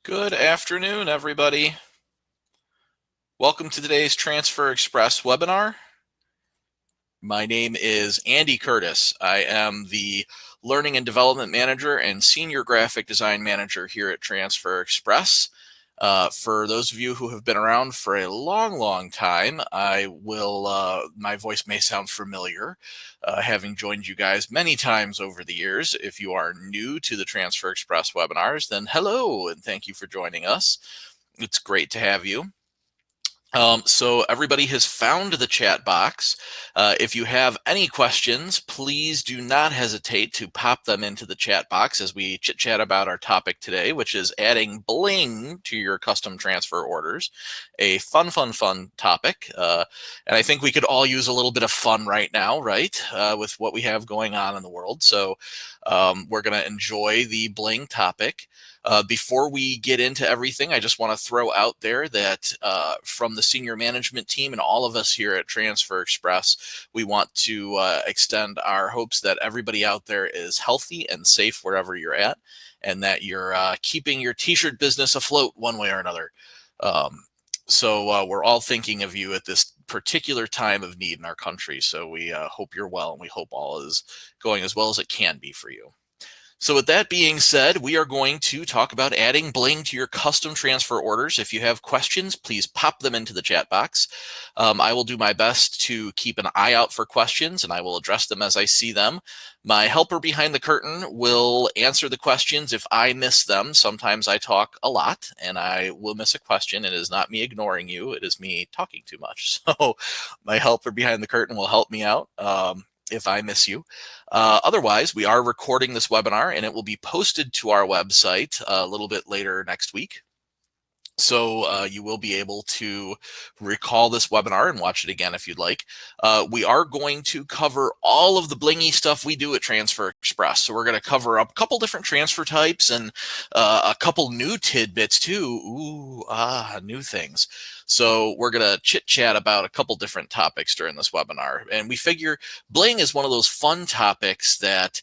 Good afternoon, everybody. Welcome to today's Transfer Express webinar. My name is Andy Curtis. I am the Learning and Development Manager and Senior Graphic Design Manager here at Transfer Express. For those of you who have been around for a long time, my voice may sound familiar, having joined you guys many times over the years. If you are new to the Transfer Express webinars, then hello, and thank you for joining us. It's great to have you. So everybody has found the chat box. If you have any questions, please do not hesitate to pop them into the chat box as we chit chat about our topic today, which is adding bling to your custom transfer orders. A fun topic. And I think we could all use a little bit of fun right now, right? With what we have going on in the world. So we're going to enjoy the bling topic. Before we get into everything, I just want to throw out there that from the senior management team and all of us here at Transfer Express, we want to extend our hopes that everybody out there is healthy and safe wherever you're at, and that you're keeping your t-shirt business afloat one way or another. So we're all thinking of you at this particular time of need in our country. So we hope you're well, and we hope all is going as well as it can be for you. So with that being said, we are going to talk about adding bling to your custom transfer orders. If you have questions, please pop them into the chat box. I will do my best to keep an eye out for questions, and I will address them as I see them. My helper behind the curtain will answer the questions if I miss them. Sometimes I talk a lot, and I will miss a question. It is not me ignoring you. It is me talking too much. So my helper behind the curtain will help me out if I miss you. Otherwise, we are recording this webinar, and it will be posted to our website a little bit later next week. So you will be able to recall this webinar and watch it again if you'd like. We are going to cover all of the blingy stuff we do at Transfer Express. So we're going to cover a couple different transfer types and a couple new tidbits too. New things. So we're going to chit chat about a couple different topics during this webinar. And we figure bling is one of those fun topics that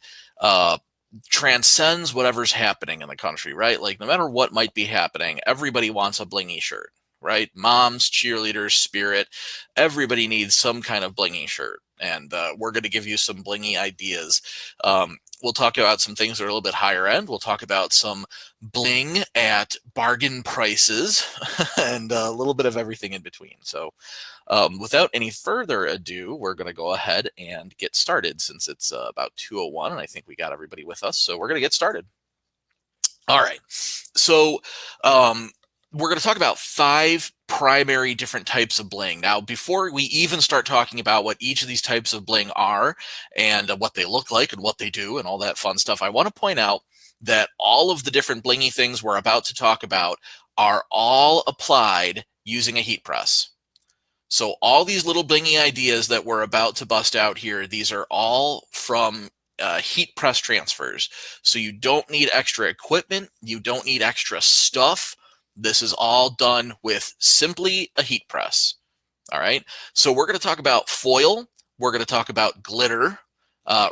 transcends whatever's happening in the country, right? Like no matter what might be happening, everybody wants a blingy shirt, right? Moms, cheerleaders, spirit, everybody needs some kind of blingy shirt. And we're going to give you some blingy ideas. We'll talk about some things that are a little bit higher end. We'll talk about some bling at bargain prices and a little bit of everything in between. So without any further ado, we're going to go ahead and get started since it's about 2:01, and I think we got everybody with us. So we're going to get started. All right. So we're going to talk about 5 primary different types of bling. Now, before we even start talking about what each of these types of bling are and what they look like and what they do and all that fun stuff, I want to point out that all of the different blingy things we're about to talk about are all applied using a heat press. So all these little blingy ideas that we're about to bust out here, these are all from heat press transfers. So you don't need extra equipment. You don't need extra stuff. This is all done with simply a heat press. All right. So we're going to talk about foil. We're going to talk about glitter.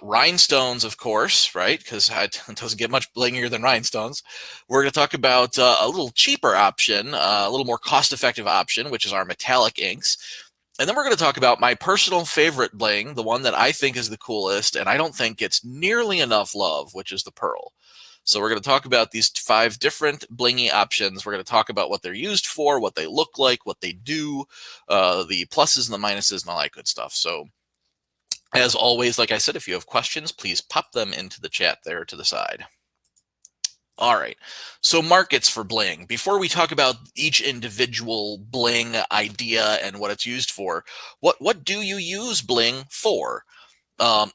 Rhinestones, of course, right? Because it doesn't get much blingier than rhinestones. We're going to talk about a little cheaper option, a little more cost-effective option, which is our metallic inks. And then we're going to talk about my personal favorite bling, the one that I think is the coolest, and I don't think gets nearly enough love, which is the pearl. So we're going to talk about these 5 different blingy options. We're going to talk about what they're used for, what they look like, what they do, the pluses and the minuses, and all that good stuff. So as always, like I said, if you have questions, please pop them into the chat there to the side. All right, so markets for bling. Before we talk about each individual bling idea and what it's used for, what do you use bling for?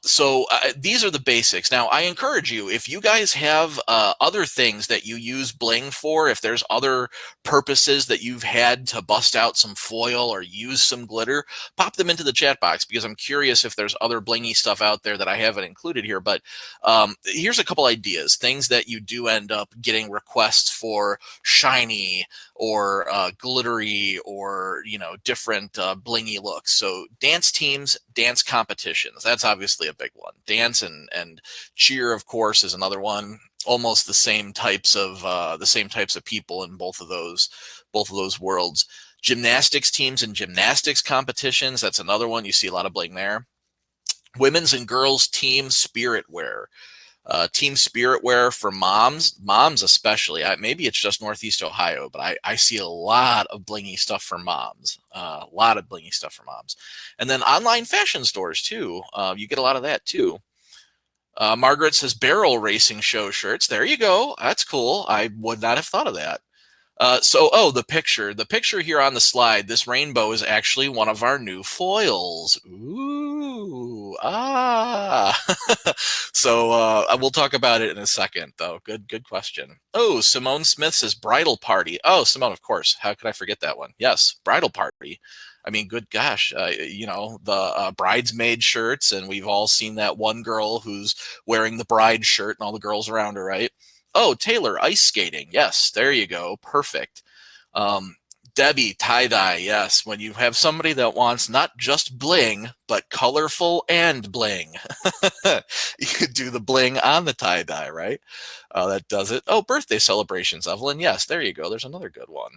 So these are the basics. Now, I encourage you, if you guys have other things that you use bling for, if there's other purposes that you've had to bust out some foil or use some glitter, pop them into the chat box because I'm curious if there's other blingy stuff out there that I haven't included here. But here's a couple ideas, things that you do end up getting requests for shiny or glittery or, different blingy looks. So dance teams, dance competitions. That's obviously a big one. Dance and cheer, of course, is another one. almost the same types of people in both of those worlds. Gymnastics teams and gymnastics competitions, that's another one. You see a lot of bling there. Women's and girls team spirit wear. Team spirit wear for moms especially. Maybe it's just Northeast Ohio, but I see a lot of blingy stuff for moms. A lot of blingy stuff for moms. And then online fashion stores too. You get a lot of that too. Margaret says barrel racing show shirts. There you go. That's cool. I would not have thought of that. The picture here on the slide, this rainbow is actually one of our new foils. Ooh, we'll talk about it in a second, though. Good question. Oh, Simone Smith says bridal party. Oh, Simone, of course. How could I forget that one? Yes, bridal party. I mean, good gosh, the bridesmaid shirts, and we've all seen that one girl who's wearing the bride shirt and all the girls around her, right? Oh, Taylor, ice skating. Yes, there you go. Perfect. Debbie, tie-dye. Yes, when you have somebody that wants not just bling, but colorful and bling. You could do the bling on the tie-dye, right? That does it. Oh, birthday celebrations, Evelyn. Yes, there you go. There's another good one.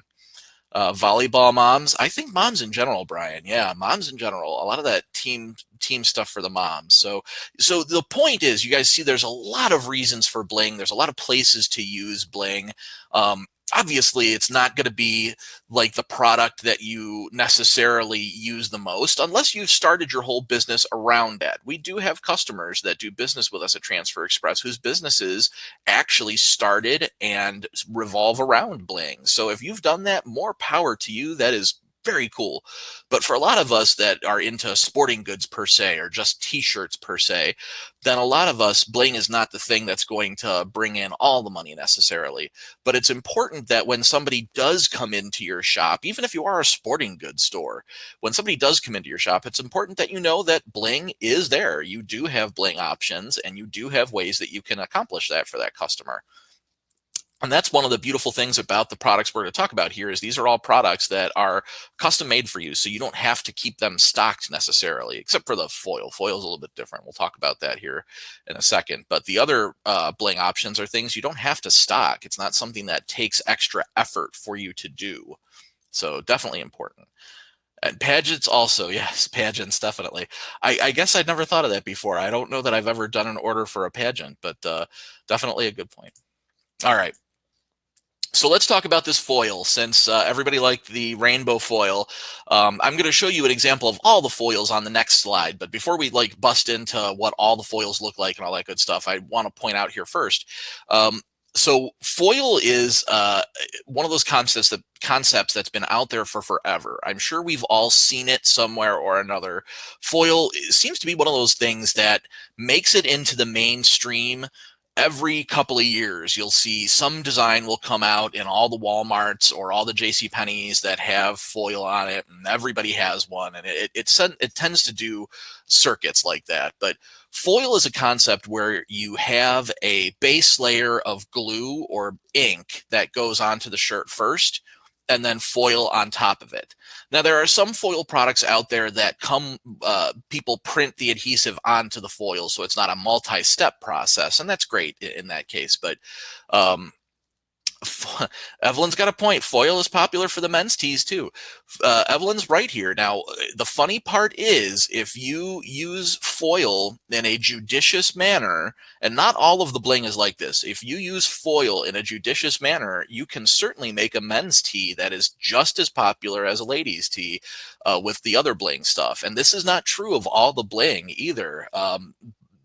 Volleyball moms. I think moms in general, Brian. Yeah, moms in general. A lot of that team stuff for the moms. So the point is, you guys see, there's a lot of reasons for bling. There's a lot of places to use bling. Obviously, it's not going to be like the product that you necessarily use the most unless you've started your whole business around that. We do have customers that do business with us at Transfer Express whose businesses actually started and revolve around bling. So if you've done that, more power to you. That is very cool. But for a lot of us that are into sporting goods per se, or just t-shirts per se, then a lot of us, bling is not the thing that's going to bring in all the money necessarily. But it's important that when somebody does come into your shop, even if you are a sporting goods store, when somebody does come into your shop, it's important that you know that bling is there. You do have bling options, and you do have ways that you can accomplish that for that customer. And that's one of the beautiful things about the products we're going to talk about here, is these are all products that are custom made for you. So you don't have to keep them stocked necessarily, except for the foil. Foil is a little bit different. We'll talk about that here in a second. But the other bling options are things you don't have to stock. It's not something that takes extra effort for you to do. So definitely important. And pageants also, yes, pageants, definitely. I guess I'd never thought of that before. I don't know that I've ever done an order for a pageant, but definitely a good point. All right. So let's talk about this foil, since everybody liked the rainbow foil. I'm going to show you an example of all the foils on the next slide. But before we bust into what all the foils look like and all that good stuff, I want to point out here first. So foil is one of those concepts that's been out there for forever. I'm sure we've all seen it somewhere or another. Foil seems to be one of those things that makes it into the mainstream. Every couple of years, you'll see some design will come out in all the Walmarts or all the JCPenney's that have foil on it, and everybody has one, and it tends to do circuits like that. But foil is a concept where you have a base layer of glue or ink that goes onto the shirt first, and then foil on top of it. Now, there are some foil products out there that people print the adhesive onto the foil, so it's not a multi-step process, and that's great in that case. But Evelyn's got a point. Foil is popular for the men's tees too. Evelyn's right here. Now, the funny part is, if you use foil in a judicious manner, and not all of the bling is like this, if you use foil in a judicious manner, you can certainly make a men's tee that is just as popular as a ladies' tee with the other bling stuff. And this is not true of all the bling either.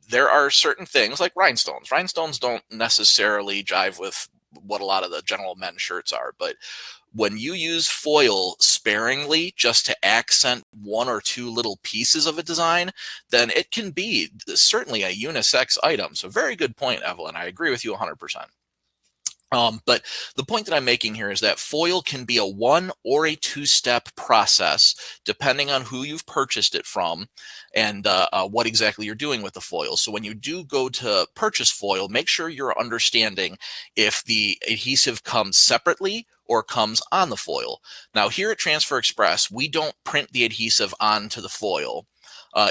There are certain things like rhinestones. Rhinestones don't necessarily jive with what a lot of the general men's shirts are, but when you use foil sparingly just to accent one or two little pieces of a design, then it can be certainly a unisex item. So very good point, Evelyn. I agree with you 100%. But the point that I'm making here is that foil can be a one or a two-step process, depending on who you've purchased it from and what exactly you're doing with the foil. So when you do go to purchase foil, make sure you're understanding if the adhesive comes separately or comes on the foil. Now, here at Transfer Express, we don't print the adhesive onto the foil.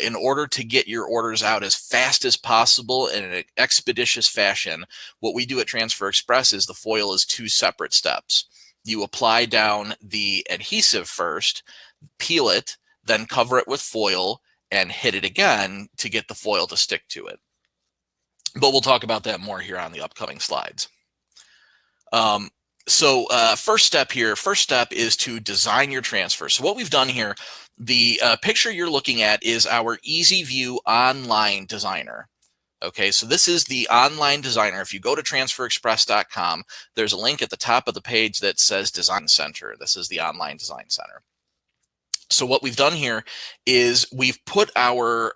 In order to get your orders out as fast as possible in an expeditious fashion, what we do at Transfer Express is the foil is 2 separate steps. You apply down the adhesive first, peel it, then cover it with foil and hit it again to get the foil to stick to it. But we'll talk about that more here on the upcoming slides. First step is to design your transfer. So what we've done here, the picture you're looking at is our Easy View online designer. Okay, so this is the online designer. If you go to transferexpress.com, there's a link at the top of the page that says Design Center. This is the online design center. So what we've done here is we've put our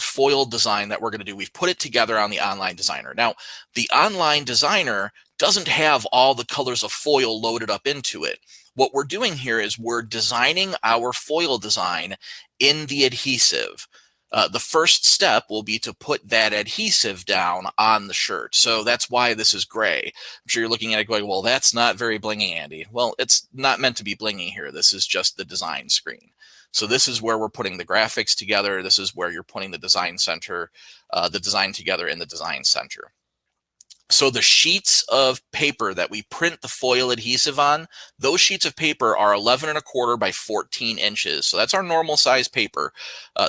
foil design that we're going to do, we've put it together on the online designer. Now, the online designer doesn't have all the colors of foil loaded up into it. What we're doing here is we're designing our foil design in the adhesive. The first step will be to put that adhesive down on the shirt. So that's why this is gray. I'm sure you're looking at it going, well, that's not very blingy, Andy. Well, it's not meant to be blingy here. This is just the design screen. So this is where we're putting the graphics together. This is where you're putting the design center, the design together in the design center. So the sheets of paper that we print the foil adhesive on, those sheets of paper are 11¼ by 14 inches. So that's our normal size paper.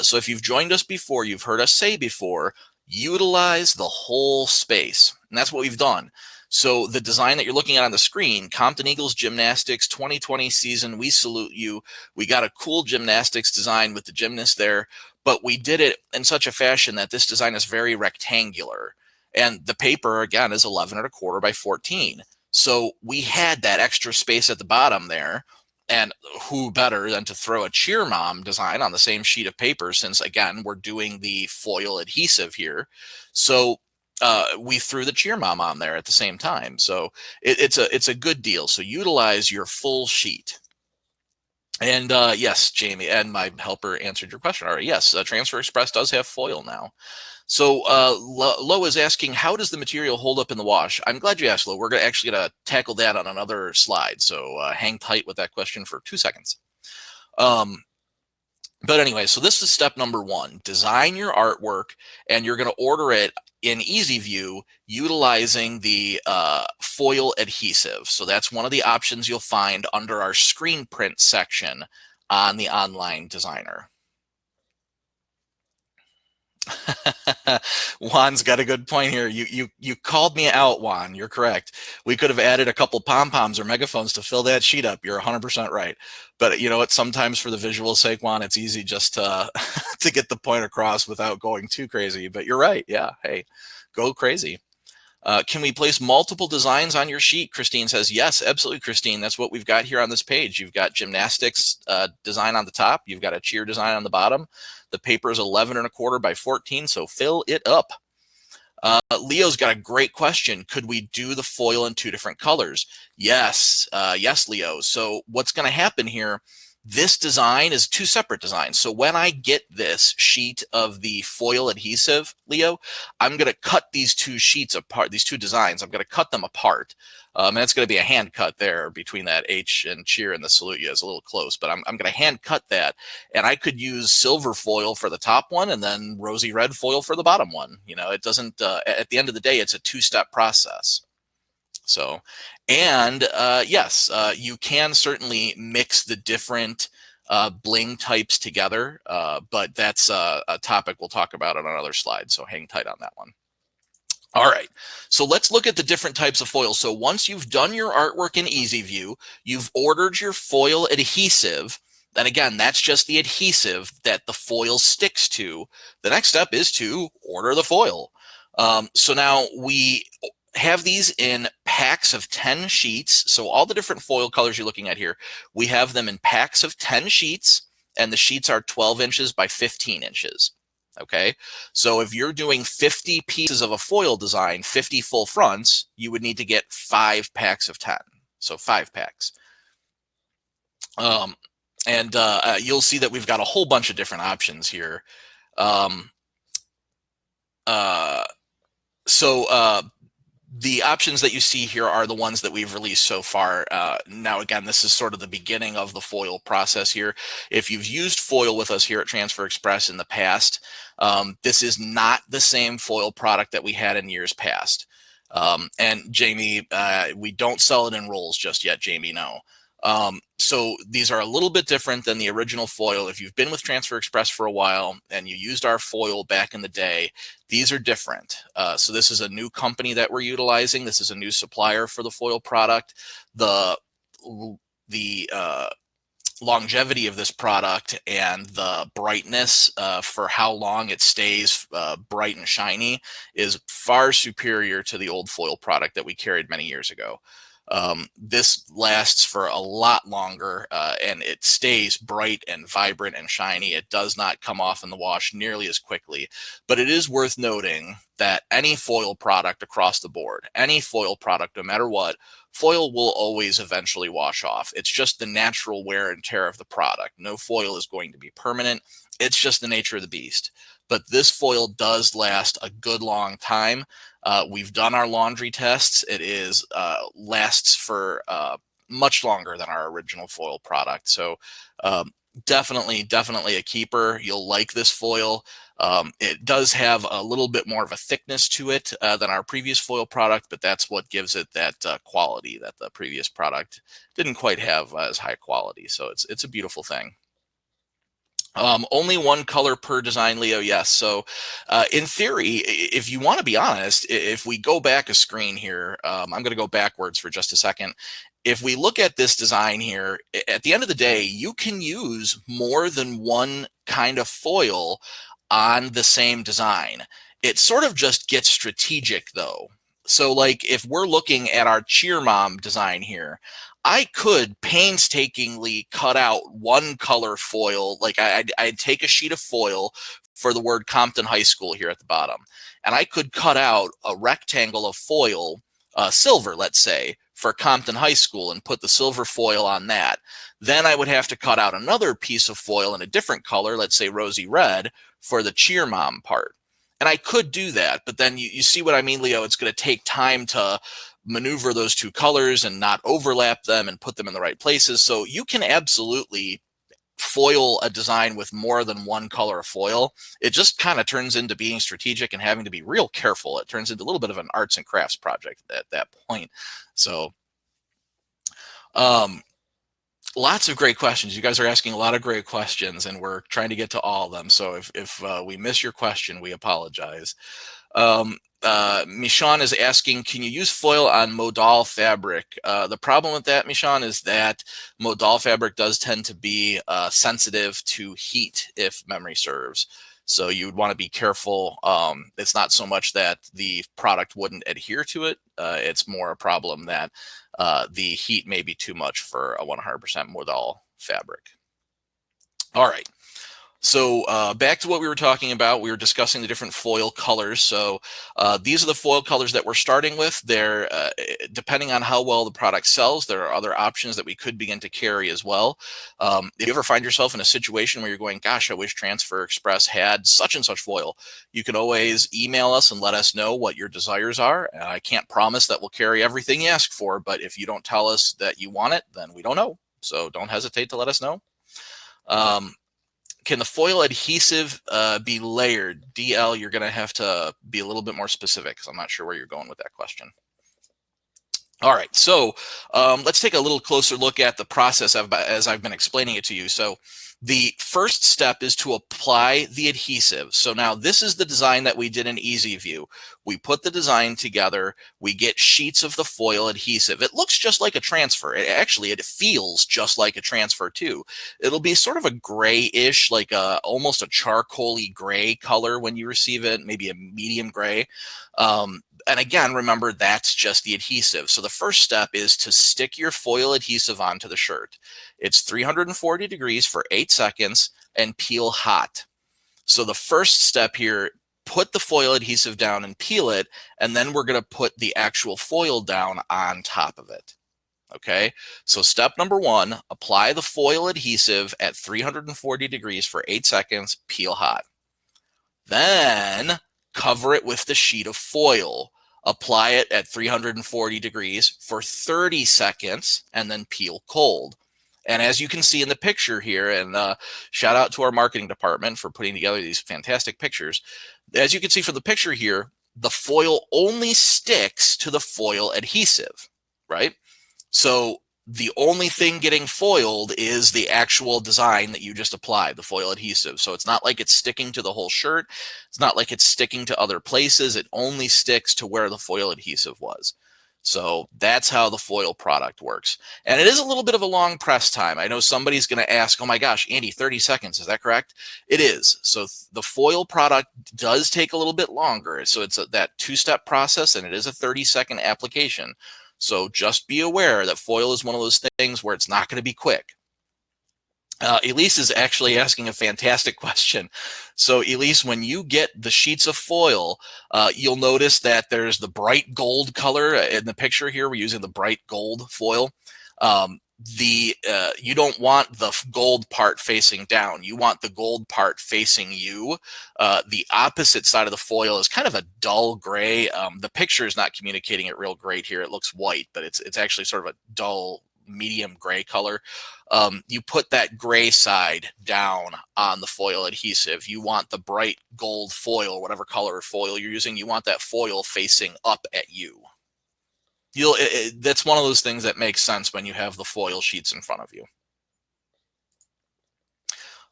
So if you've joined us before, you've heard us say before, utilize the whole space. And that's what we've done. So the design that you're looking at on the screen, Compton Eagles Gymnastics 2020 season, we salute you. We got a cool gymnastics design with the gymnast there, but we did it in such a fashion that this design is very rectangular. And the paper, again, is 11¼ by 14. So we had that extra space at the bottom there. And who better than to throw a cheer mom design on the same sheet of paper, since, again, we're doing the foil adhesive here. So we threw the cheer mom on there at the same time. So it's a good deal. So utilize your full sheet. And yes, Jamie, and my helper answered your question. All right, yes, Transfer Express does have foil now. So Lo is asking, how does the material hold up in the wash? I'm glad you asked, Lo. We're actually going to tackle that on another slide. So hang tight with that question for 2 seconds. But anyway, so this is step number 1. Design your artwork, and you're going to order it in Easy View utilizing the foil adhesive. So that's one of the options you'll find under our screen print section on the online designer. Juan's got a good point here. You called me out, Juan. You're correct. We could have added a couple pom-poms or megaphones to fill that sheet up. You're 100% right. But you know what? Sometimes for the visual sake, Juan, it's easy just to to get the point across without going too crazy. But you're right. Yeah. Hey, go crazy. Can we place multiple designs on your sheet? Christine says, yes, absolutely, Christine. That's what we've got here on this page. You've got gymnastics design on the top. You've got a cheer design on the bottom. The paper is 11¼ by 14, so fill it up. Leo's got a great question. Could we do the foil in 2 different colors? Yes, yes, Leo. So what's going to happen here, this design is 2 separate designs. So when I get this sheet of the foil adhesive, Leo, I'm going to cut these 2 sheets apart, these 2 designs. I'm going to cut them apart. And it's going to be a hand cut there between that H and cheer and the salute you is a little close, but I'm going to hand cut that. And I could use silver foil for the top one and then rosy red foil for the bottom one. You know, it doesn't, at the end of the day, it's a 2-step process. So, and yes, you can certainly mix the different bling types together, but that's a topic we'll talk about on another slide. So hang tight on that one. All right, so let's look at the different types of foil. So once you've done your artwork in Easy View, you've ordered your foil adhesive, then again, that's just the adhesive that the foil sticks to. The next step is to order the foil. So now we have these in packs of 10 sheets. So all the different foil colors you're looking at here, we have them in packs of 10 sheets, and the sheets are 12 inches by 15 inches. Okay, so if you're doing 50 pieces of a foil design, 50 full fronts, you would need to get 5 packs of 10. So 5 packs. You'll see that we've got a whole bunch of different options here. The options that you see here are the ones that we've released so far. Now, again, this is sort of the beginning of the foil process here. If you've used foil with us here at Transfer Express in the past, this is not the same foil product that we had in years past. And Jamie, we don't sell it in rolls just yet, Jamie, no. So these are a little bit different than the original foil. If you've been with Transfer Express for a while and you used our foil back in the day, these are different. So this is a new company that we're utilizing. This is a new supplier for the foil product. The longevity of this product and the brightness for how long it stays bright and shiny is far superior to the old foil product that we carried many years ago. This lasts for a lot longer and it stays bright and vibrant and shiny. It does not come off in the wash nearly as quickly, but it is worth noting that any foil product across the board, any foil product, no matter what, foil will always eventually wash off. It's just the natural wear and tear of the product. No foil is going to be permanent. It's just the nature of the beast. But this foil does last a good long time. We've done our laundry tests. It is lasts for much longer than our original foil product. So definitely a keeper. You'll like this foil. It does have a little bit more of a thickness to it than our previous foil product, but that's what gives it that quality that the previous product didn't quite have as high quality. So it's a beautiful thing. Only one color per design, Leo. Yes. So in theory, if you want to be honest, if we go back a screen here, I'm going to go backwards for just a second. If we look at this design here, at the end of the day, you can use more than one kind of foil on the same design. It sort of just gets strategic though. So like if we're looking at our cheer mom design here, I could painstakingly cut out one color foil. Like I'd take a sheet of foil for the word Compton High School here at the bottom, and I could cut out a rectangle of foil, silver, let's say, for Compton High School and put the silver foil on that. Then I would have to cut out another piece of foil in a different color, let's say rosy red, for the cheer mom part. And I could do that, but then you see what I mean, Leo? It's going to take time to maneuver those two colors and not overlap them and put them in the right places. So you can absolutely foil a design with more than one color of foil. It just kind of turns into being strategic and having to be real careful. It turns into a little bit of an arts and crafts project at that point. So lots of great questions. You guys are asking a lot of great questions and we're trying to get to all of them. So if we miss your question, we apologize. Michon is asking, can you use foil on modal fabric? The problem with that, Michon, is that modal fabric does tend to be sensitive to heat, if memory serves. So you would want to be careful. It's not so much that the product wouldn't adhere to it. It's more a problem that the heat may be too much for a 100% modal fabric. All right. So back to what we were talking about, we were discussing the different foil colors. So these are the foil colors that we're starting with. They're depending on how well the product sells, there are other options that we could begin to carry as well. If you ever find yourself in a situation where you're going, gosh, I wish Transfer Express had such and such foil, you can always email us and let us know what your desires are. I can't promise that we'll carry everything you ask for, but if you don't tell us that you want it, then we don't know. So don't hesitate to let us know. Can the foil adhesive be layered? DL, you're going to have to be a little bit more specific because I'm not sure where you're going with that question. All right, so let's take a little closer look at the process as I've been explaining it to you. So the first step is to apply the adhesive. So now this is the design that we did in Easy View. We put the design together. We get sheets of the foil adhesive. It looks just like a transfer. It feels just like a transfer too. It'll be sort of a grayish, like almost a charcoaly gray color when you receive it, maybe a medium gray. And again, remember, that's just the adhesive. So the first step is to stick your foil adhesive onto the shirt. It's 340 degrees for 8 seconds and peel hot. So the first step here, put the foil adhesive down and peel it, and then we're going to put the actual foil down on top of it. Okay, so step number one, apply the foil adhesive at 340 degrees for 8 seconds, peel hot. Then cover it with the sheet of foil. apply it at 340 degrees for 30 seconds, and then peel cold. And as you can see in the picture here, and shout out to our marketing department for putting together these fantastic pictures. As you can see from the picture here, the foil only sticks to the foil adhesive, right? So the only thing getting foiled is the actual design that you just applied, the foil adhesive. So it's not like it's sticking to the whole shirt. It's not like it's sticking to other places. It only sticks to where the foil adhesive was. So that's how the foil product works. And it is a little bit of a long press time. I know somebody's going to ask, oh my gosh, Andy, 30 seconds, is that correct? It is. So the foil product does take a little bit longer. So it's that two-step process, and it is a 30-second application. So just be aware that foil is one of those things where it's not going to be quick. Elise is actually asking a fantastic question. So Elise, when you get the sheets of foil, you'll notice that there's the bright gold color in the picture here. We're using the bright gold foil. You don't want the gold part facing down. You want the gold part facing you. The opposite side of the foil is kind of a dull gray. The picture is not communicating it real great here. It looks white, but it's actually sort of a dull medium gray color. You put that gray side down on the foil adhesive. You want the bright gold foil, whatever color foil you're using, you want that foil facing up at you. That's one of those things that makes sense when you have the foil sheets in front of you.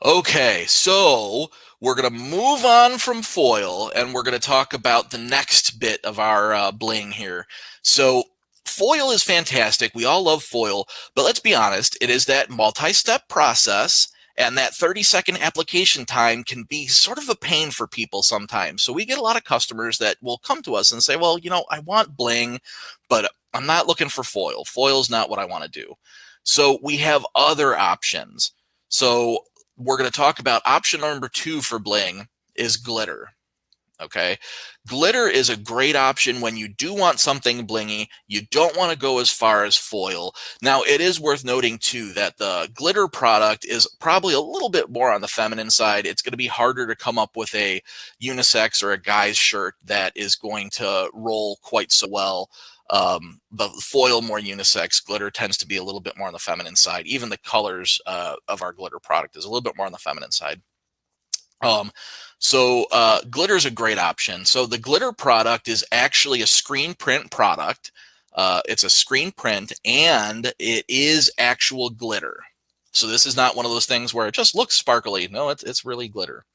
Okay, so we're going to move on from foil, and we're going to talk about the next bit of our bling here. So foil is fantastic. We all love foil, but let's be honest, it is that multi-step process, and that 30-second application time can be sort of a pain for people sometimes. So we get a lot of customers that will come to us and say, well, you know, I want bling, but I'm not looking for foil. Foil is not what I want to do. So we have other options. So we're going to talk about option number 2 for bling is glitter. Okay. Glitter is a great option when you do want something blingy. You don't want to go as far as foil. Now, it is worth noting too that the glitter product is probably a little bit more on the feminine side. It's going to be harder to come up with a unisex or a guy's shirt that is going to roll quite so well. The foil more unisex, glitter tends to be a little bit more on the feminine side. Even the colors of our glitter product is a little bit more on the feminine side. Glitter is a great option. So the glitter product is actually a screen print product. It's a screen print, and it is actual glitter. So this is not one of those things where it just looks sparkly. No, it's really glitter.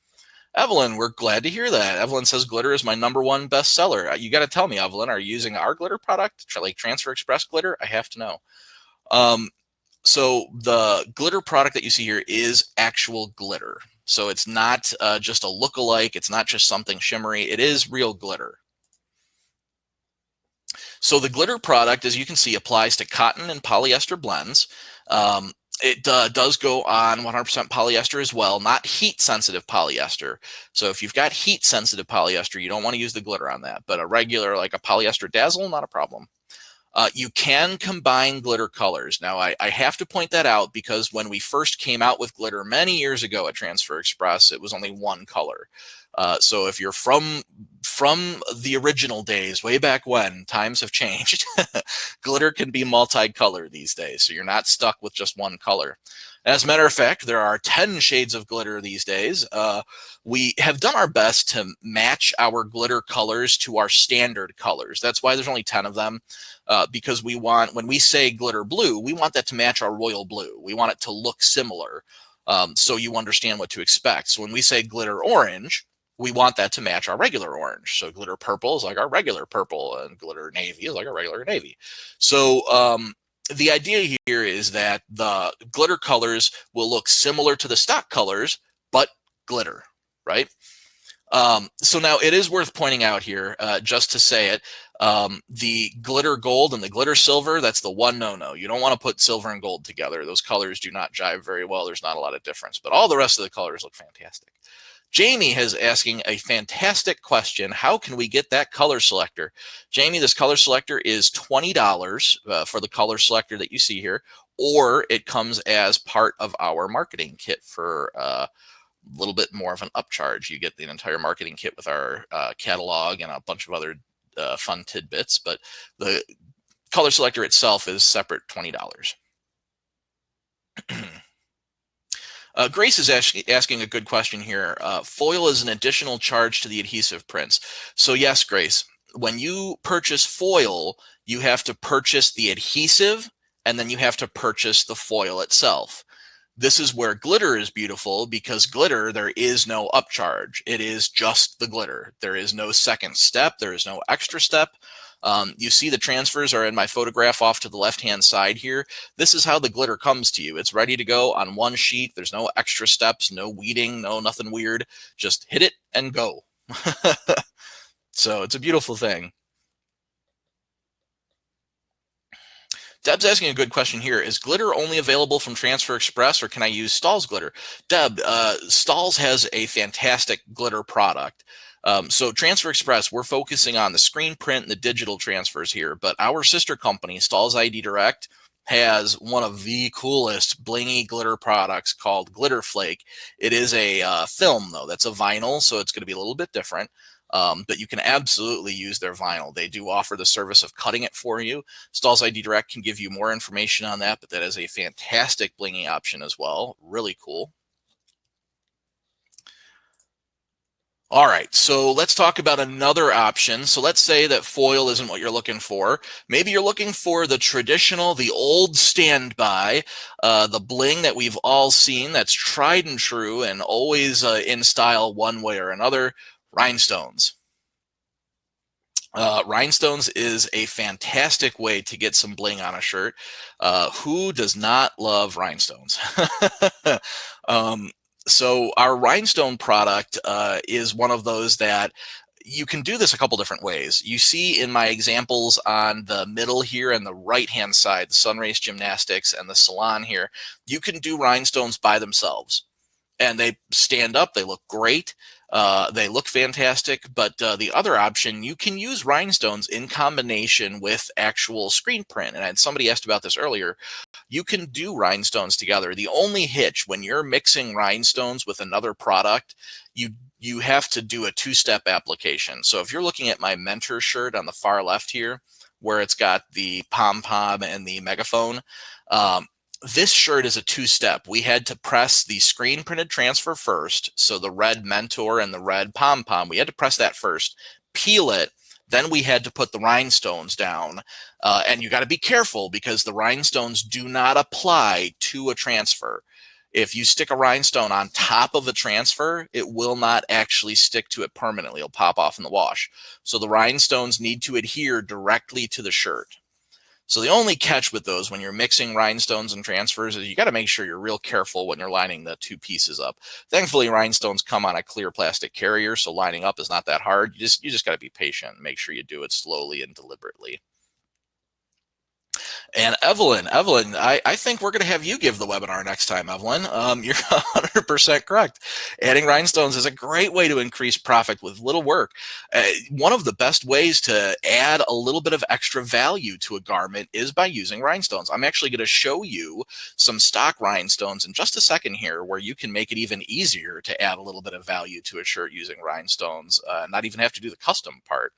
Evelyn, we're glad to hear that. Evelyn says glitter is my #1 bestseller. You got to tell me, Evelyn, are you using our glitter product, like Transfer Express glitter? I have to know. So the glitter product that you see here is actual glitter. So it's not just a look-alike. It's not just something shimmery. It is real glitter. So the glitter product, as you can see, applies to cotton and polyester blends. It does go on 100% polyester as well, not heat-sensitive polyester. So if you've got heat-sensitive polyester, you don't want to use the glitter on that. But a regular, like a polyester dazzle, not a problem. You can combine glitter colors. Now, I have to point that out because when we first came out with glitter many years ago at Transfer Express, it was only one color. So if you're from the original days, way back when, times have changed. Glitter can be multicolor these days, so you're not stuck with just one color. As a matter of fact, there are 10 shades of glitter these days. We have done our best to match our glitter colors to our standard colors. That's why there's only 10 of them, because we want, when we say glitter blue, we want that to match our royal blue. We want it to look similar, so you understand what to expect. So when we say glitter orange, we want that to match our regular orange. So glitter purple is like our regular purple, and glitter navy is like our regular navy. So the idea here is that the glitter colors will look similar to the stock colors, but glitter, right? So now it is worth pointing out here, just to say it, the glitter gold and the glitter silver, that's the one no-no. You don't want to put silver and gold together. Those colors do not jive very well. There's not a lot of difference, but all the rest of the colors look fantastic. Jamie is asking a fantastic question. How can we get that color selector? Jamie, this color selector is $20 for the color selector that you see here, or it comes as part of our marketing kit for a little bit more of an upcharge. You get the entire marketing kit with our catalog and a bunch of other fun tidbits, but the color selector itself is separate, $20. Grace is asking a good question here. Foil is an additional charge to the adhesive prints. So yes, Grace, when you purchase foil, you have to purchase the adhesive, and then you have to purchase the foil itself. This is where glitter is beautiful, because glitter, there is no upcharge. It is just the glitter. There is no second step. There is no extra step. You see the transfers are in my photograph off to the left-hand side here. This is how the glitter comes to you. It's ready to go on one sheet. There's no extra steps, no weeding, no nothing weird. Just hit it and go. So it's a beautiful thing. Deb's asking a good question here. Is glitter only available from Transfer Express, or can I use Stahl's glitter? Deb, Stahl's has a fantastic glitter product. So Transfer Express, we're focusing on the screen print and the digital transfers here, but our sister company, Stahl's ID Direct, has one of the coolest blingy glitter products called Glitter Flake. It is a film, though. That's a vinyl, so it's going to be a little bit different. But you can absolutely use their vinyl. They do offer the service of cutting it for you. Stahl's ID Direct can give you more information on that, but that is a fantastic blingy option as well. Really cool. All right, so let's talk about another option. So let's say that foil isn't what you're looking for. Maybe you're looking for the traditional, the old standby, the bling that we've all seen, that's tried and true and always in style one way or another. Rhinestones. Rhinestones is a fantastic way to get some bling on a shirt. Who does not love rhinestones? So our rhinestone product is one of those that you can do this a couple different ways. You see in my examples on the middle here and the right-hand side, the Sunrays Gymnastics and the Salon here, you can do rhinestones by themselves. And they stand up, they look great, they look fantastic, but the other option, you can use rhinestones in combination with actual screen print. And somebody asked about this earlier. You can do rhinestones together. The only hitch when you're mixing rhinestones with another product, you have to do a two-step application. So if you're looking at my Mentor shirt on the far left here, where it's got the pom-pom and the megaphone, this shirt is a two-step. We had to press the screen printed transfer first. So the red Mentor and the red pom-pom, we had to press that first, peel it. Then we had to put the rhinestones down. And you got to be careful, because the rhinestones do not apply to a transfer. If you stick a rhinestone on top of a transfer, it will not actually stick to it permanently. It'll pop off in the wash. So the rhinestones need to adhere directly to the shirt. So the only catch with those when you're mixing rhinestones and transfers is you got to make sure you're real careful when you're lining the two pieces up. Thankfully, rhinestones come on a clear plastic carrier, so lining up is not that hard. You just got to be patient and make sure you do it slowly and deliberately. And Evelyn, I think we're going to have you give the webinar next time, Evelyn. You're 100% correct. Adding rhinestones is a great way to increase profit with little work. One of the best ways to add a little bit of extra value to a garment is by using rhinestones. I'm actually going to show you some stock rhinestones in just a second here, where you can make it even easier to add a little bit of value to a shirt using rhinestones, not even have to do the custom part.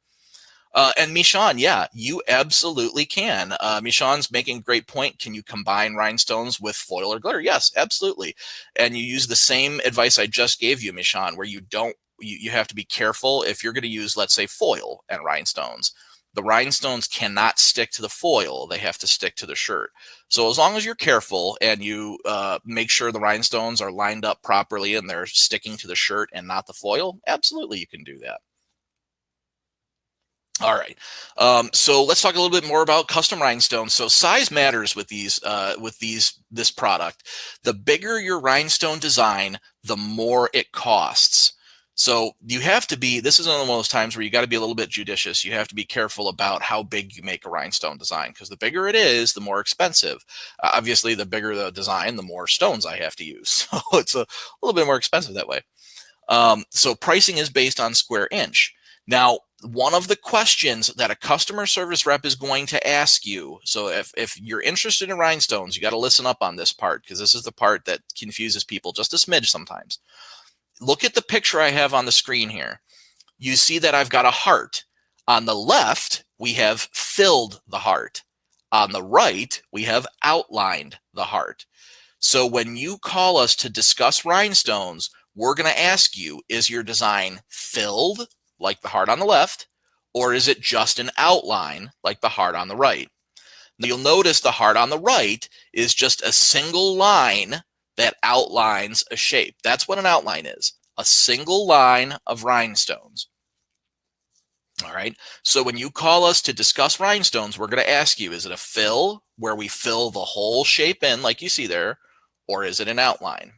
And Michon, yeah, you absolutely can. Michon's making a great point. Can you combine rhinestones with foil or glitter? Yes, absolutely. And you use the same advice I just gave you, Michon, where you have to be careful if you're going to use, let's say, foil and rhinestones. The rhinestones cannot stick to the foil. They have to stick to the shirt. So as long as you're careful and you make sure the rhinestones are lined up properly and they're sticking to the shirt and not the foil, absolutely you can do that. All right, so let's talk a little bit more about custom rhinestones. So size matters with this product. The bigger your rhinestone design, the more it costs. So you have to be, this is one of those times where you got to be a little bit judicious. You have to be careful about how big you make a rhinestone design, because the bigger it is, the more expensive. Obviously, the bigger the design, the more stones I have to use. So it's a little bit more expensive that way. So pricing is based on square inch. Now, one of the questions that a customer service rep is going to ask you, so if you're interested in rhinestones, you got to listen up on this part, because this is the part that confuses people just a smidge sometimes. Look at the picture I have on the screen here. You see that I've got a heart. On the left, we have filled the heart. On the right, we have outlined the heart. So when you call us to discuss rhinestones, we're going to ask you, is your design filled, like the heart on the left, or is it just an outline, like the heart on the right? Now, you'll notice the heart on the right is just a single line that outlines a shape. That's what an outline is, a single line of rhinestones. All right. So when you call us to discuss rhinestones, we're going to ask you, is it a fill where we fill the whole shape in like you see there, or is it an outline?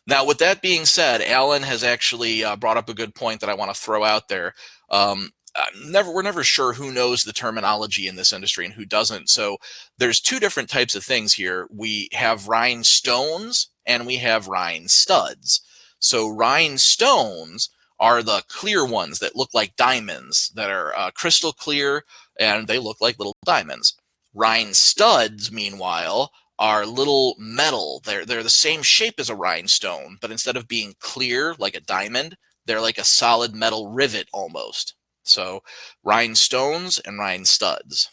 Now, with that being said, Alan has actually brought up a good point that I want to throw out there. We're never sure who knows the terminology in this industry and who doesn't. So there's two different types of things here. We have rhinestones and we have rhinestuds. So rhinestones are the clear ones that look like diamonds, that are crystal clear, and they look like little diamonds. Rhinestuds, meanwhile, are little metal. They're the same shape as a rhinestone, but instead of being clear like a diamond, they're like a solid metal rivet almost. So rhinestones and rhinestuds.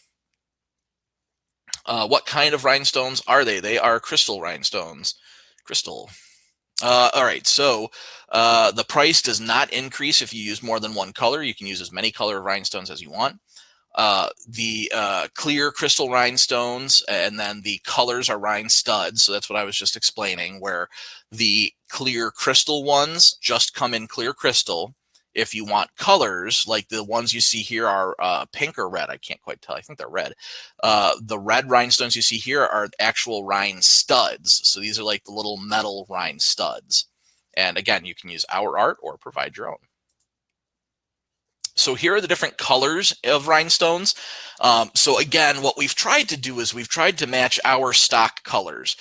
What kind of rhinestones are they? They are crystal rhinestones. Crystal. All right, so the price does not increase if you use more than one color. You can use as many color rhinestones as you want. The clear crystal rhinestones, and then the colors are rhinestuds. So that's what I was just explaining, where the clear crystal ones just come in clear crystal. If you want colors, like the ones you see here are pink or red. I can't quite tell. I think they're red. The red rhinestones you see here are actual rhinestuds. So these are like the little metal rhinestuds. And again, you can use our art or provide your own. So here are the different colors of rhinestones. So again, what we've tried to do is we've tried to match our stock colors.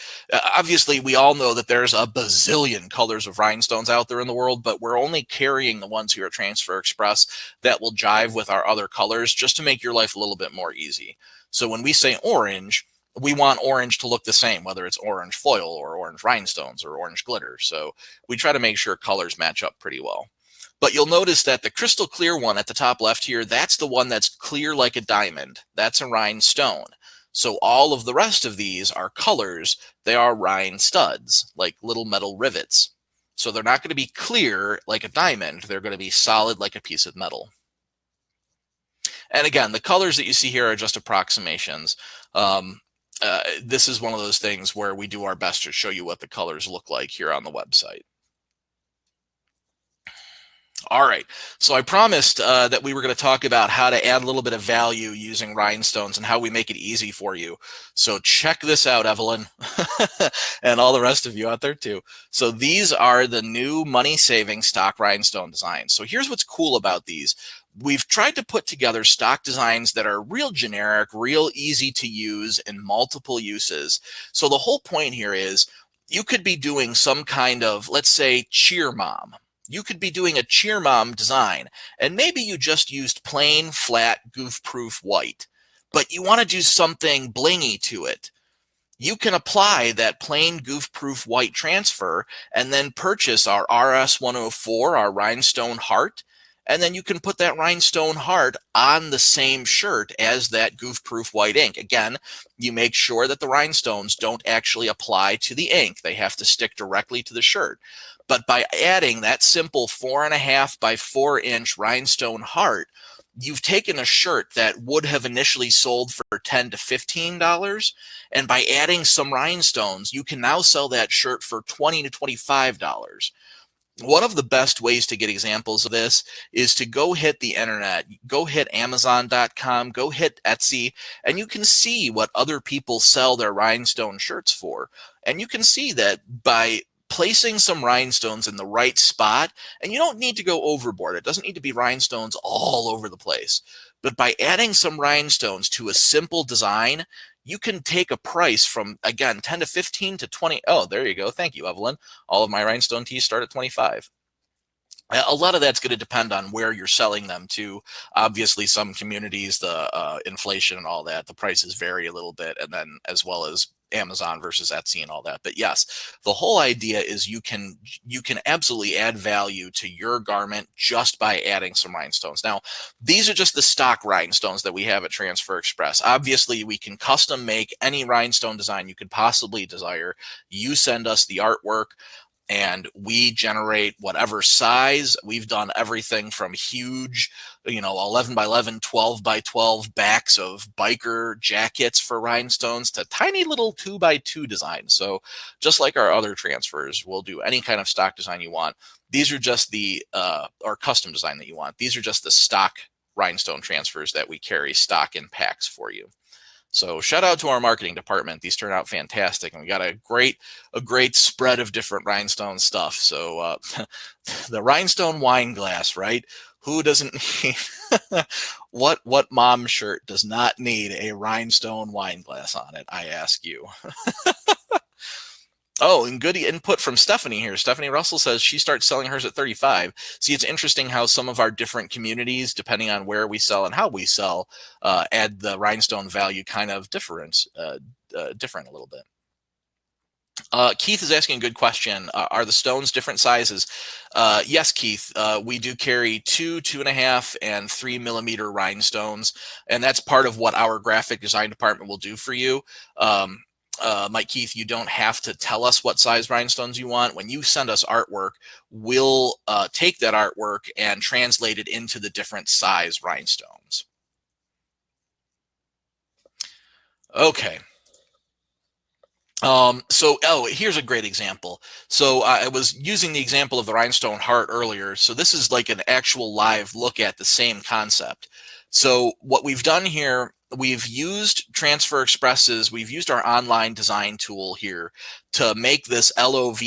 Obviously, we all know that there's a bazillion colors of rhinestones out there in the world, but we're only carrying the ones here at Transfer Express that will jive with our other colors just to make your life a little bit more easy. So when we say orange, we want orange to look the same, whether it's orange foil or orange rhinestones or orange glitter. So we try to make sure colors match up pretty well. But you'll notice that the crystal clear one at the top left here, that's the one that's clear like a diamond. That's a rhinestone. So all of the rest of these are colors. They are rhinestuds, like little metal rivets. So they're not going to be clear like a diamond. They're going to be solid like a piece of metal. And again, the colors that you see here are just approximations. This is one of those things where we do our best to show you what the colors look like here on the website. All right, so I promised that we were going to talk about how to add a little bit of value using rhinestones and how we make it easy for you. So check this out, Evelyn, and all the rest of you out there too. So these are the new money-saving stock rhinestone designs. So here's what's cool about these. We've tried to put together stock designs that are real generic, real easy to use in multiple uses. So the whole point here is you could be doing some kind of, let's say, cheer mom. You could be doing a cheer mom design, and maybe you just used plain, flat, goof-proof white, but you want to do something blingy to it. You can apply that plain goof-proof white transfer and then purchase our RS-104, our rhinestone heart, and then you can put that rhinestone heart on the same shirt as that goof-proof white ink. Again, you make sure that the rhinestones don't actually apply to the ink. They have to stick directly to the shirt. But by adding that simple 4.5 by 4-inch rhinestone heart, you've taken a shirt that would have initially sold for $10 to $15, and by adding some rhinestones, you can now sell that shirt for $20 to $25. One of the best ways to get examples of this is to go hit the internet, go hit Amazon.com, go hit Etsy, and you can see what other people sell their rhinestone shirts for. And you can see that by placing some rhinestones in the right spot, and you don't need to go overboard. It doesn't need to be rhinestones all over the place. But by adding some rhinestones to a simple design, you can take a price from, again, 10 to 15 to 20. Oh, there you go. Thank you, Evelyn. All of my rhinestone tees start at 25. A lot of that's going to depend on where you're selling them to. Obviously, some communities, the inflation and all that, the prices vary a little bit, and then as well as Amazon versus Etsy and all that. But yes, the whole idea is you can absolutely add value to your garment just by adding some rhinestones. Now, these are just the stock rhinestones that we have at Transfer Express. Obviously, we can custom make any rhinestone design you could possibly desire. You send us the artwork and we generate whatever size. We've done everything from huge, 11 by 11, 12 by 12 backs of biker jackets for rhinestones to tiny little 2 by 2 designs. So just like our other transfers, we'll do any kind of stock design you want. These are just the, or custom design that you want. These are just the stock rhinestone transfers that we carry stock in packs for you. So shout out to our marketing department. These turn out fantastic, and we got a great spread of different rhinestone stuff. So the rhinestone wine glass, right? Who doesn't need what mom shirt does not need a rhinestone wine glass on it? I ask you. Oh, and good input from Stephanie here. Stephanie Russell says she starts selling hers at 35. See, it's interesting how some of our different communities, depending on where we sell and how we sell, add the rhinestone value kind of different a little bit. Keith is asking a good question. Are the stones different sizes? Yes, Keith. We do carry 2, 2.5, and 3 millimeter rhinestones, and that's part of what our graphic design department will do for you. Mike Keith, you don't have to tell us what size rhinestones you want. When you send us artwork, we'll take that artwork and translate it into the different size rhinestones. Okay. Here's a great example. So I was using the example of the rhinestone heart earlier. So this is like an actual live look at the same concept. So what we've done here, we've used Transfer Expresses, we've used our online design tool here to make this LOVE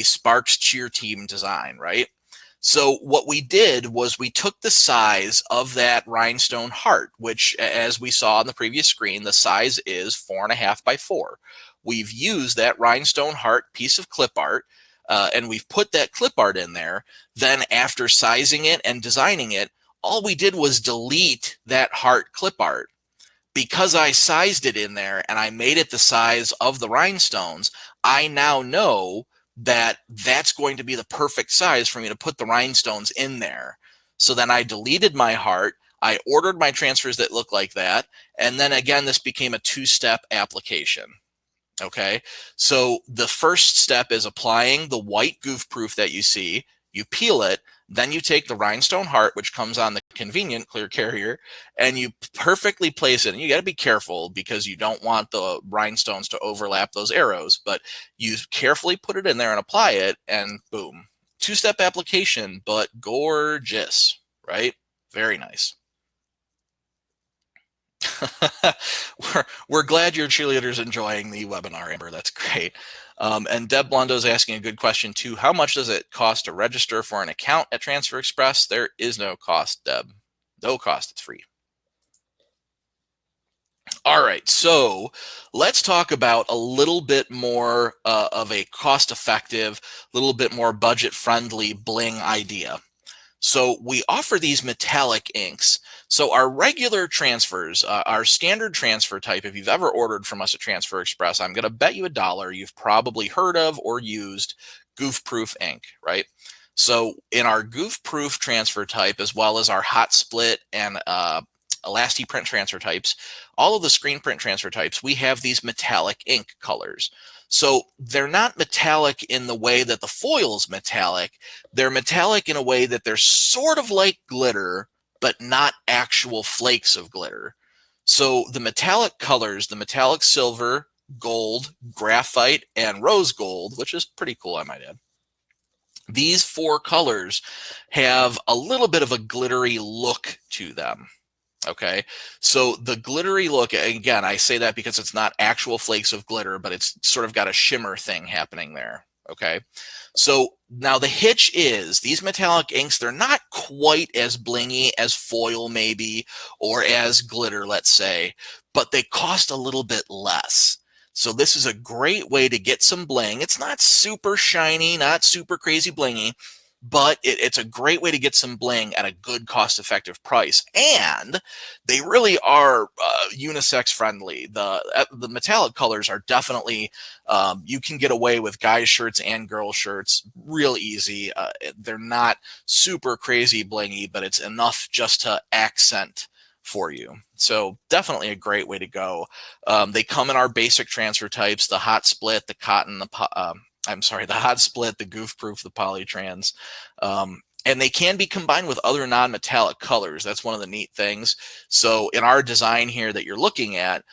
Sparks Cheer Team design, right? So what we did was we took the size of that rhinestone heart, which, as we saw on the previous screen, the size is 4.5 by 4. We've used that rhinestone heart piece of clip art, and we've put that clip art in there. Then after sizing it and designing it, all we did was delete that heart clip art. Because I sized it in there and I made it the size of the rhinestones, I now know that that's going to be the perfect size for me to put the rhinestones in there. So then I deleted my heart. I ordered my transfers that look like that. And then again, this became a 2-step application. Okay, so the first step is applying the white goof proof that you see. You peel it, then you take the rhinestone heart, which comes on the convenient clear carrier, and you perfectly place it. And you got to be careful because you don't want the rhinestones to overlap those arrows, but you carefully put it in there and apply it, and boom. 2-step application, but gorgeous, right? Very nice. we're glad your cheerleader's enjoying the webinar, Amber. That's great. And Deb Blondo is asking a good question too. How much does it cost to register for an account at Transfer Express? There is no cost, Deb. No cost. It's free. All right, so let's talk about a little bit more of a cost-effective, little bit more budget-friendly bling idea. So we offer these metallic inks. So our regular transfers, our standard transfer type, if you've ever ordered from us at Transfer Express, I'm going to bet you $1 you've probably heard of or used goof-proof ink, right? So in our goof-proof transfer type, as well as our hot split and elasti print transfer types, all of the screen print transfer types, we have these metallic ink colors. So they're not metallic in the way that the foil is metallic. They're metallic in a way that they're sort of like glitter, but not actual flakes of glitter. So the metallic colors, the metallic silver, gold, graphite, and rose gold, which is pretty cool, I might add. These 4 colors have a little bit of a glittery look to them. Okay, so the glittery look, again, I say that because it's not actual flakes of glitter, but it's sort of got a shimmer thing happening there. Okay, so now the hitch is these metallic inks, they're not quite as blingy as foil maybe, or as glitter, let's say, but they cost a little bit less. So this is a great way to get some bling. It's not super shiny, not super crazy blingy, but it's a great way to get some bling at a good cost-effective price. And they really are unisex friendly. The metallic colors are definitely, you can get away with guys shirts and girl shirts real easy. They're not super crazy blingy, but it's enough just to accent for you. So definitely a great way to go. They come in our basic transfer types: the hot split, the cotton, the hot split, the goof proof, the polytrans. And they can be combined with other non-metallic colors. That's one of the neat things. So in our design here that you're looking at,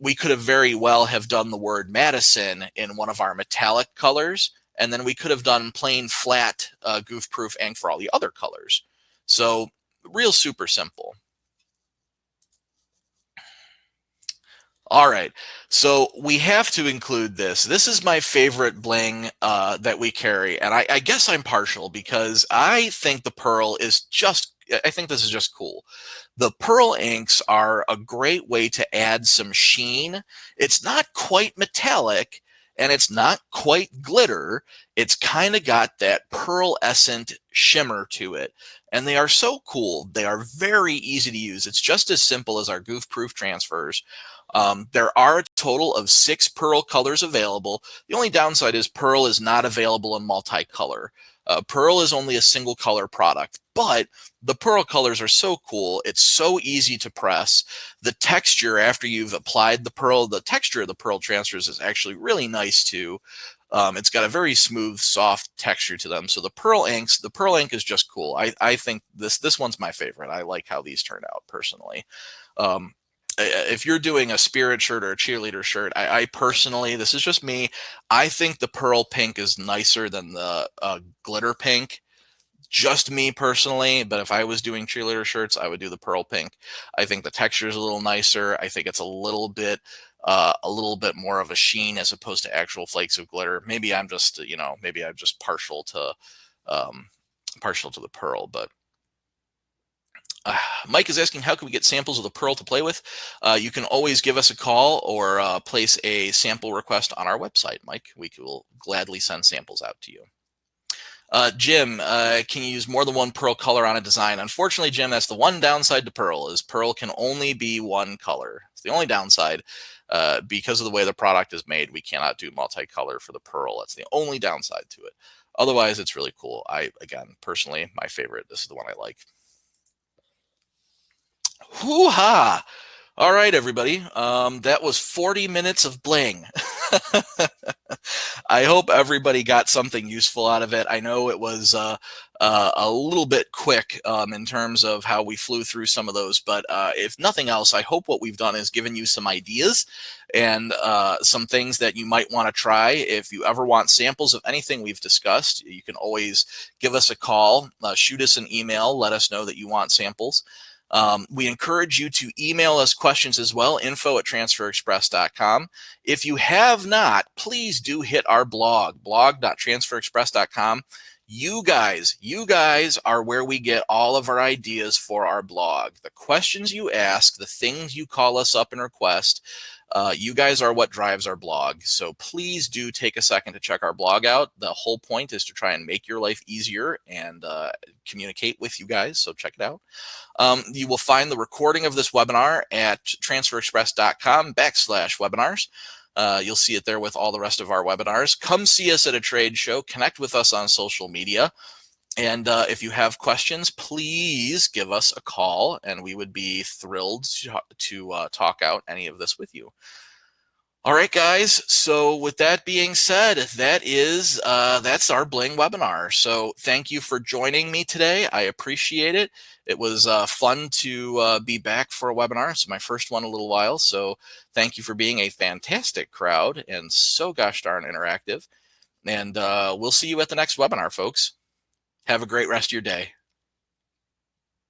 we could have very well have done the word Madison in one of our metallic colors, and then we could have done plain flat goof proof ink for all the other colors. So real super simple. All right, so we have to include this. This is my favorite bling that we carry, and I guess I'm partial because I think the pearl is just, I think this is just cool. The pearl inks are a great way to add some sheen. It's not quite metallic, and it's not quite glitter. It's kind of got that pearlescent shimmer to it, and they are so cool. They are very easy to use. It's just as simple as our goof proof transfers. There are a total of 6 pearl colors available. The only downside is pearl is not available in multicolor. Pearl is only a single color product, but the pearl colors are so cool. It's so easy to press. The texture after you've applied the pearl, the texture of the pearl transfers is actually really nice too. It's got a very smooth, soft texture to them. So the pearl ink is just cool. I think this one's my favorite. I like how these turn out personally. Um, if you're doing a spirit shirt or a cheerleader shirt, I personally, this is just me, I think the pearl pink is nicer than the glitter pink. Just me personally, but if I was doing cheerleader shirts, I would do the pearl pink. I think the texture is a little nicer. I think it's a little bit more of a sheen as opposed to actual flakes of glitter. Maybe I'm just, maybe I'm just um, partial to the pearl, but Mike is asking, how can we get samples of the pearl to play with? You can always give us a call or place a sample request on our website, Mike. We will gladly send samples out to you. Jim, can you use more than one pearl color on a design? Unfortunately, Jim, that's the one downside to pearl, is pearl can only be one color. It's the only downside. Because of the way the product is made, we cannot do multicolor for the pearl. That's the only downside to it. Otherwise, it's really cool. Again, personally, my favorite. This is the one I like. Hoo-ha! All right, everybody. That was 40 minutes of bling. I hope everybody got something useful out of it. I know it was a little bit quick in terms of how we flew through some of those, but if nothing else, I hope what we've done is given you some ideas and some things that you might want to try. If you ever want samples of anything we've discussed, you can always give us a call, shoot us an email, let us know that you want samples. We encourage you to email us questions as well, info@transferexpress.com. If you have not, please do hit our blog, blog.transferexpress.com. You guys are where we get all of our ideas for our blog. The questions you ask, the things you call us up and request, you guys are what drives our blog. So please do take a second to check our blog out. The whole point is to try and make your life easier and communicate with you guys. So check it out. You will find the recording of this webinar at transferexpress.com/webinars. You'll see it there with all the rest of our webinars. Come see us at a trade show. Connect with us on social media. And if you have questions, please give us a call, and we would be thrilled to talk out any of this with you. All right, guys. So with that being said, that's our Bling webinar. So thank you for joining me today. I appreciate it. It was fun to be back for a webinar. It's my first one in a little while. So thank you for being a fantastic crowd and so gosh darn interactive. And we'll see you at the next webinar, folks. Have a great rest of your day.